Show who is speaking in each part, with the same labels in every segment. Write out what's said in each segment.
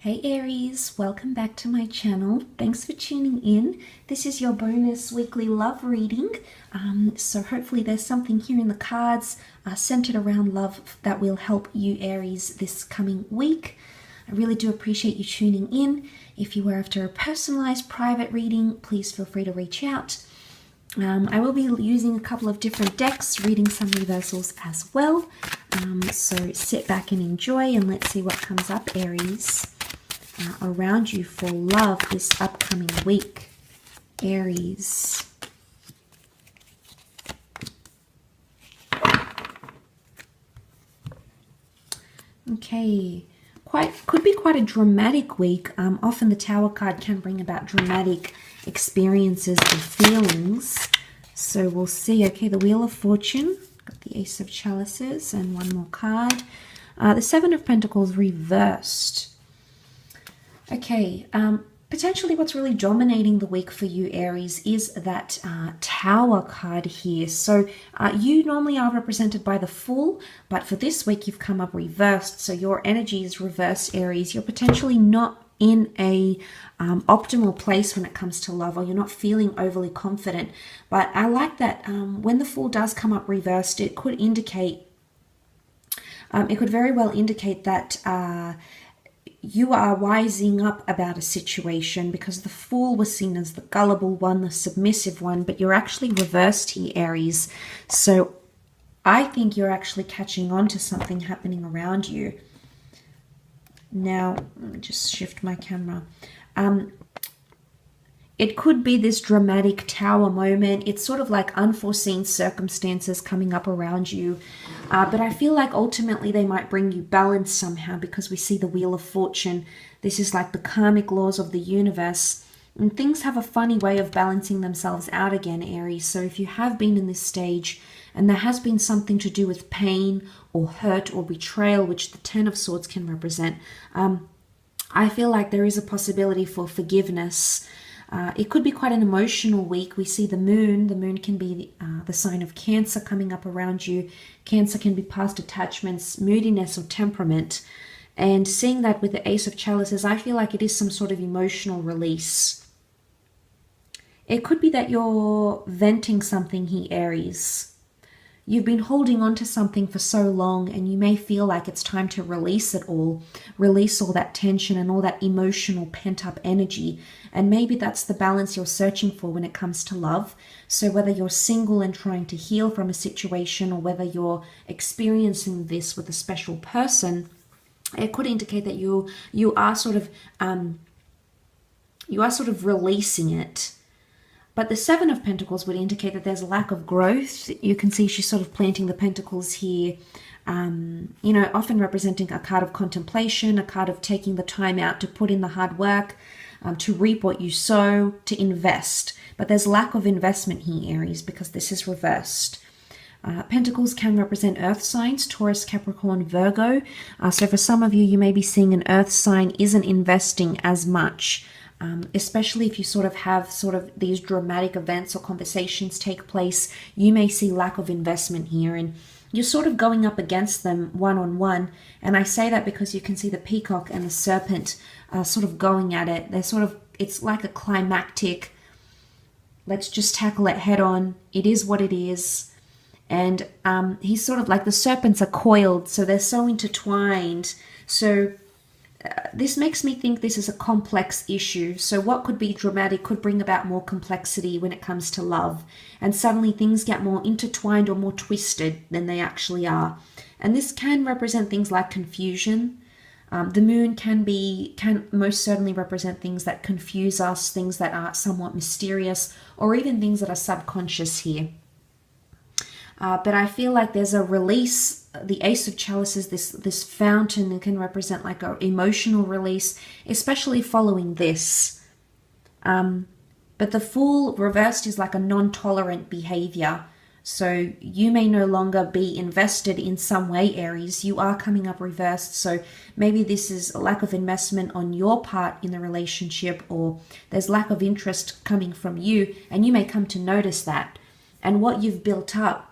Speaker 1: Hey Aries, welcome back to my channel. Thanks for tuning in. This is your bonus weekly love reading. So hopefully there's something here in the cards centered around love that will help you Aries this coming week. I really do appreciate you tuning in. If you are after a personalized private reading, please feel free to reach out. I will be using a couple of different decks, reading some reversals as well. So sit back and enjoy, and let's see what comes up, Aries, around you for love this upcoming week. Aries. Okay. Could be quite a dramatic week. Often the Tower card can bring about dramatic experiences or feelings. So we'll see. Okay, the Wheel of Fortune. Got the Ace of Chalices and one more card. The Seven of Pentacles reversed. Okay, potentially what's really dominating the week for you, Aries, is that Tower card here. So you normally are represented by the Fool, but for this week you've come up reversed. So your energy is reversed, Aries. You're potentially not in a optimal place when it comes to love, or you're not feeling overly confident. But I like that when the Fool does come up reversed, it could indicate, it could very well indicate that you are wising up about a situation, because the Fool was seen as the gullible one, the submissive one, but you're actually reversed here, Aries. So I think you're actually catching on to something happening around you. Now, let me just shift my camera. It could be this dramatic Tower moment. It's sort of like unforeseen circumstances coming up around you. But I feel like ultimately they might bring you balance somehow, because we see the Wheel of Fortune. This is like the karmic laws of the universe. And things have a funny way of balancing themselves out again, Aries. So if you have been in this stage and there has been something to do with pain or hurt or betrayal, which the Ten of Swords can represent, I feel like there is a possibility for forgiveness. It could be quite an emotional week. We see the moon. The moon can be the sign of Cancer coming up around you. Cancer can be past attachments, moodiness, or temperament. And seeing that with the Ace of Chalices, I feel like it is some sort of emotional release. It could be that you're venting something here, Aries. You've been holding on to something for so long, and you may feel like it's time to release it all, release all that tension and all that emotional pent-up energy. And maybe that's the balance you're searching for when it comes to love. So whether you're single and trying to heal from a situation, or whether you're experiencing this with a special person, it could indicate that you are sort of releasing it. But the Seven of Pentacles would indicate that there's a lack of growth. You can see she's sort of planting the pentacles here, often representing a card of contemplation, a card of taking the time out to put in the hard work, to reap what you sow, to invest. But there's lack of investment here, Aries, because this is reversed. Pentacles can represent earth signs, Taurus, Capricorn, Virgo. So for some of you, you may be seeing an earth sign isn't investing as much. Especially if you have these dramatic events or conversations take place, you may see lack of investment here, and you're sort of going up against them one-on-one. And I say that because you can see the peacock and the serpent sort of going at it. It's like a climactic, let's just tackle it head on. It is what it is. And he's sort of like, the serpents are coiled, so they're so intertwined. So this makes me think this is a complex issue. So what could be dramatic could bring about more complexity when it comes to love. And suddenly things get more intertwined or more twisted than they actually are. And this can represent things like confusion. The moon can most certainly represent things that confuse us, things that are somewhat mysterious, or even things that are subconscious here. But I feel like there's a release. The Ace of Chalices, this fountain, that can represent like an emotional release, especially following this. But the Fool reversed is like a non-tolerant behavior. So you may no longer be invested in some way, Aries. You are coming up reversed. So maybe this is a lack of investment on your part in the relationship, or there's lack of interest coming from you, and you may come to notice that. And what you've built up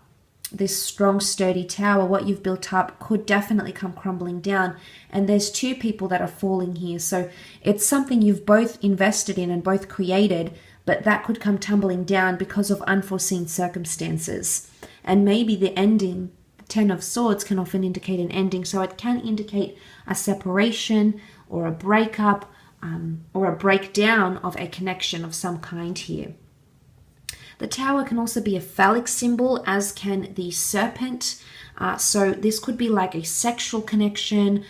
Speaker 1: this strong, sturdy tower, what you've built up could definitely come crumbling down. And there's two people that are falling here. So it's something you've both invested in and both created, but that could come tumbling down because of unforeseen circumstances. And maybe the ending, the Ten of Swords, can often indicate an ending. So it can indicate a separation or a breakup or a breakdown of a connection of some kind here. The tower can also be a phallic symbol, as can the serpent. So this could be like a sexual connection,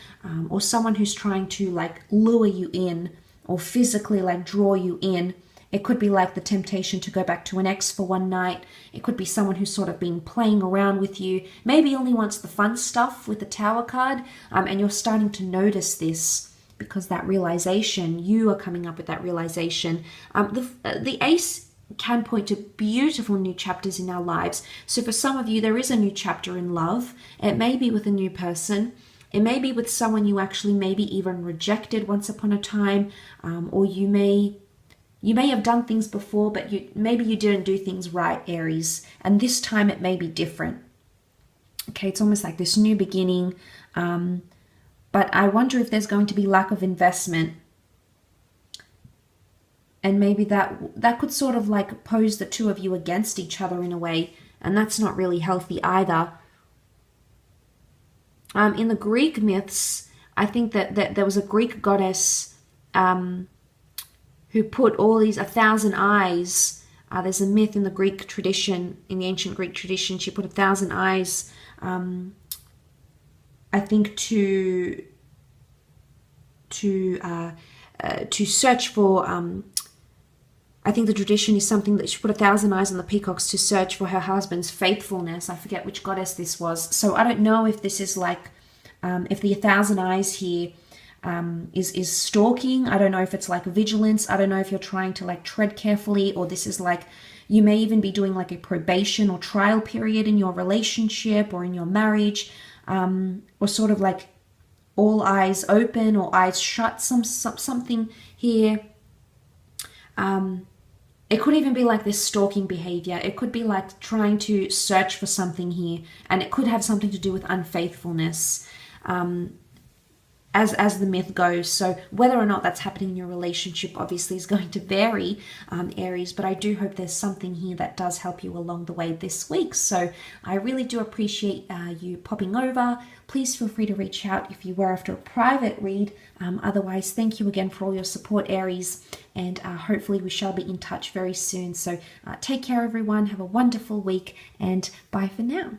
Speaker 1: or someone who's trying to like lure you in or physically like draw you in. It could be like the temptation to go back to an ex for one night. It could be someone who's sort of been playing around with you, maybe only wants the fun stuff with the tower card, and you're starting to notice this because that realization, you are coming up with that realization. The ace can point to beautiful new chapters in our lives. So for some of you, there is a new chapter in love. It may be with a new person. It may be with someone you actually maybe even rejected once upon a time, or you may have done things before, but maybe you didn't do things right, Aries, and this time it may be different. Okay, it's almost like this new beginning, but I wonder if there's going to be lack of investment. And maybe that could sort of like pose the two of you against each other in a way, and that's not really healthy either. In the Greek myths, I think that there was a Greek goddess who put all these 1,000 eyes. There's a myth in the Greek tradition, in the ancient Greek tradition. She put 1,000 eyes, I think, to search for. I think the tradition is something that she put 1,000 eyes on the peacocks to search for her husband's faithfulness. I forget which goddess this was. So I don't know if this is like, if the 1,000 eyes here is stalking. I don't know if it's like vigilance. I don't know if you're trying to like tread carefully, or this is like, you may even be doing like a probation or trial period in your relationship or in your marriage, or sort of like all eyes open or eyes shut, something here. It could even be like this stalking behavior. It could be like trying to search for something here, and it could have something to do with unfaithfulness, as the myth goes. So whether or not that's happening in your relationship obviously is going to vary, Aries, but I do hope there's something here that does help you along the way this week. So I really do appreciate you popping over. Please feel free to reach out if you were after a private read. Otherwise, thank you again for all your support, Aries, and hopefully we shall be in touch very soon. So take care, everyone. Have a wonderful week, and bye for now.